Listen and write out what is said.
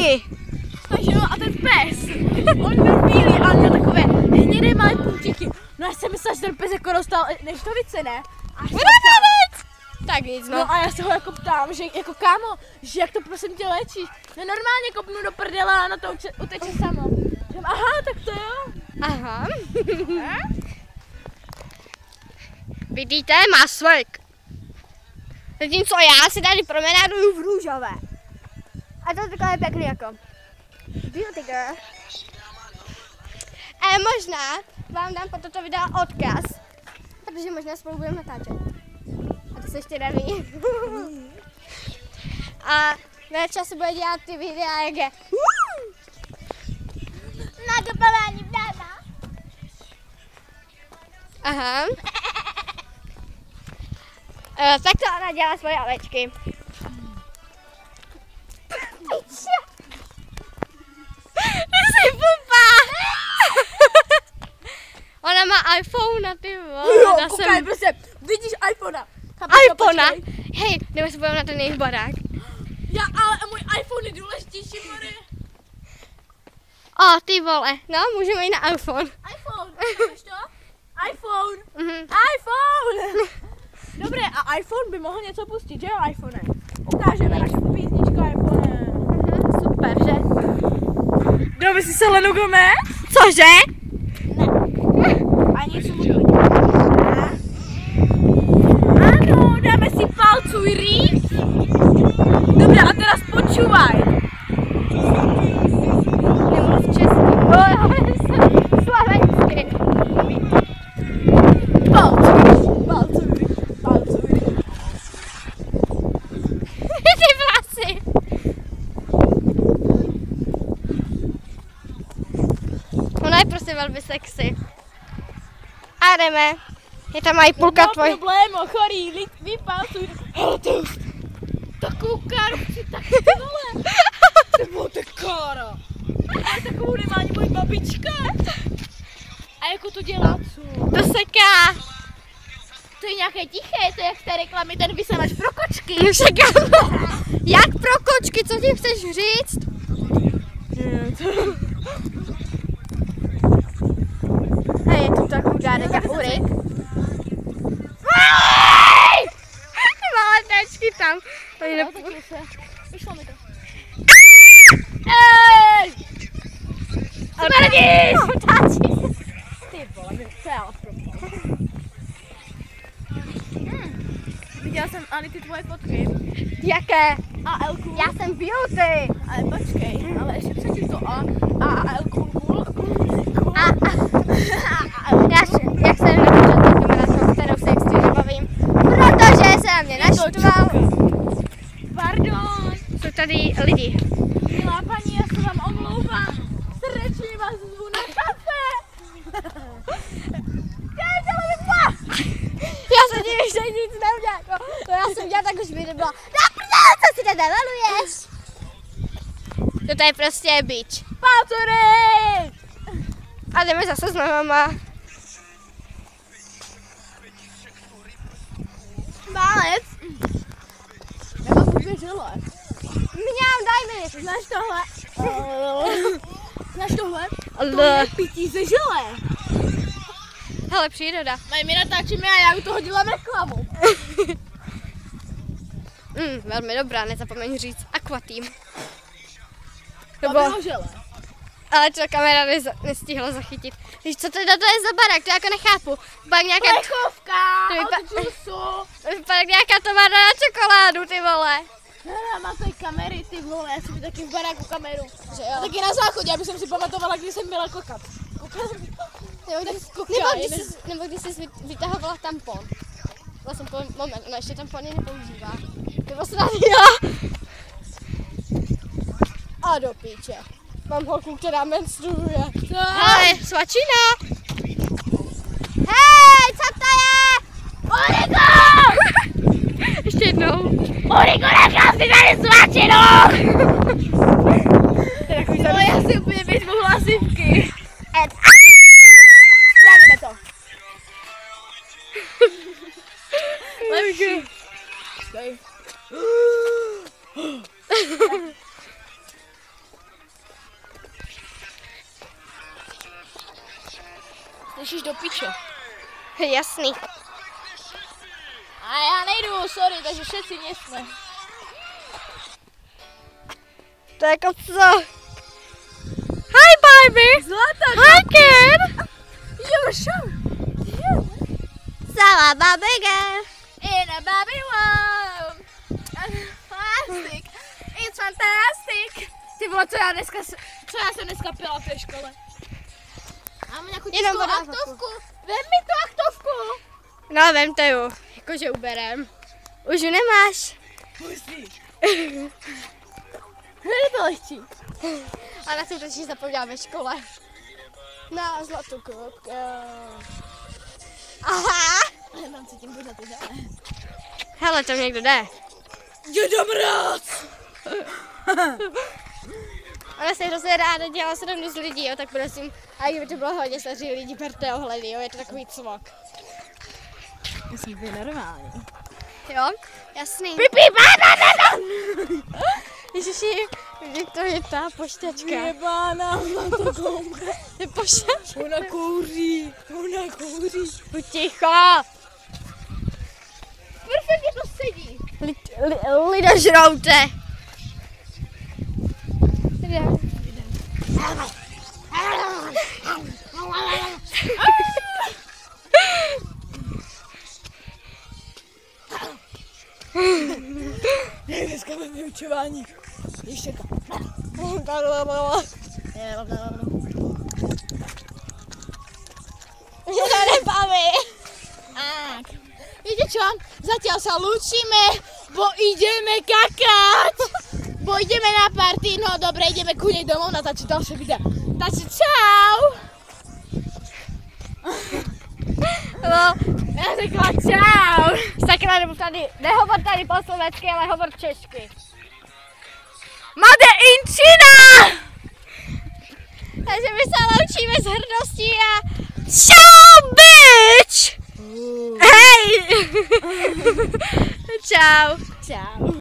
Ani. Takže no a ten pes, on byl bílý a měl takové hnědé malé puntíky. No já jsem myslela, že ten pes jako dostal neštovice, ne? Tak nic, no. No a já se ho jako ptám, že jako kámo, že jak to prosím tě léčíš? No normálně kopnu do prdele a na to uteče samo. Aha, tak to jo. Aha. Vidíte, má svek. Zatímco já si tady promenáduju v růžové. A to je takové pěkný jako. Beauty girl. A možná vám dám po toto video odkaz, protože možná spolu budeme natáčet. A to se ještě daří. A Verča se bude dělat ty videa, jak je nakopávání vdáma. Aha. Tak to ona dělá svoje ovečky. Ty jsi blbá. Ona má iPhone, ty vole. Jo, koukaj, prostě, vidíš iPhonea. iPhonea? Hej, nebo se budeme na ten jejich barák. Já, ale můj iPhone je důležitější, Mary. O, ty vole, no, můžeme jít na iPhone. iPhone, víš to? iPhone, Mhm. iPhone. Dobré, a iPhone by mohl něco pustit, že jo, iPhone? Ukážeme naši písničku iPhone. Super, že? Kdo by si Selenu Gomez? Cože? Ani smutný. Ano, dáme si palcuj rýs. Dobré, a teraz počúvaj. Nemluv česky. No, já jsem slovensky. Palcuj rýs. Ty vlasy. Ona je prostě velmi sexy. A jdeme. Je tam i půlka tvoj. No problémo, chorý, vypalcuj. Hele, ta koukára, tak ty vole. Ty vole, ty kára. Ale takovou nemá ani moje babička. A jako to dělá co? To seká. To je nějaké tiché, to je jak z té reklamy, ten vysavač pro kočky. Jak pro kočky, co ti chceš říct? A je tu tak chudárek a uryk. Ty malé tečky tam. Vyšlo mi to. Ej! Smrdíš! Ty vole, to je ale Viděla jsem, Ani, ty tvoje fotky. Jaké? A Elku. Já jsem beauty. Ale počkej, ale ještě předtím to A Elku. Jak jsem napočal tak kamarádkou, kterou se extrémně bavím, protože se na mě naštval. Pardon. Jsou tady lidi. Milá paní, já se vám omlouvám. Srdečně vás zvu na kafe. Já se divím, že nic neudělám. No já jsem dělala tak, už by nebyla. Na prdele, co si tady namaluješ? To je prostě bitch. Pátory! A jdeme zase s mamama. Málec. Já mám dvě žile. Mňám, daj mi. Znáš tohle? Znáš tohle? To Ale. je pití ze žile. Hele, příroda. Mají mi natáčíme a já u toho dělám reklamu. Velmi dobrá, nezapomeň říct Aquateam. To bylo žele. Ale to kamera nestihla zachytit. Víš, co to je za barák, to jako nechápu. Pak nějaká... Plechovka od džusu. Pak nějaká továrna na čokoládu, ty vole. Hele, má tady kamery, ty vole, já jsem taky v baráku kameru. Že jo? Taky na záchodě, aby jsem si pamatovala, když jsem byla kokat. Nebo když jsi vytahovala tampon. Vlastně moment, ona ještě tampon nepoužívá. Nebo se jo. A do píče. Mám holku, která menstruuje. Hele, svačina! Hej, co to je? Origo! Ještě jednou. Origo, nechal si tady svačinu! No, já si úplně vyzvu hlasivky. Spravíme to. Lepší. Musíš do piče. Jasný. A já nejdu, sorry, takže všetci nesme. To je jako co? Hi Barbie! Zlatá, Hi kid! you're show. Celá babiga! In a baby world. Fantastic. It's fantastic. Ty vole, co já jsem dneska pila v té škole? Mám nějakou tiskovou aktovku. Vem mi tu aktovku. No, vem to ju. Jakože uberem. Už ju nemáš. Musíš. Je to lehčí. A na to totiž zapomněla ve škole. Na zlatou klopku. Aha! Já tam cítím pořád to dále. Hele, tam někdo jde. Dědom rád. Ona se hrozně ráda dělá srandu z lidí, jo, tak prosím, a kdyby to bylo hodně staří lidi, berte ohledy, jo, je to takový cvok. Já jsem úplně normální. Jo, jasný. Pipi, banana! Ježiši, to je ta pošťačka. Jebána, mám to koumka. Je pošťačka. Ona kouří. Buď ticho. Perfektně to sedí. Lidožroute. Dneska mám vyučování. Ještě Nebaví. Víte čo? Zatiaľ sa lúčime, bo ideme kakať. Bo ideme na party, no dobre, ideme ku nej domov natáčiť ďalšie videa. Takže čau. No, Ja řekla čau. sakra, nebo tady, nehovor tady po slovecky, ale hovor česky. Made in China. Takže my se loučíme s hrdostí a čau, bitch! Hej! Čau. Čau.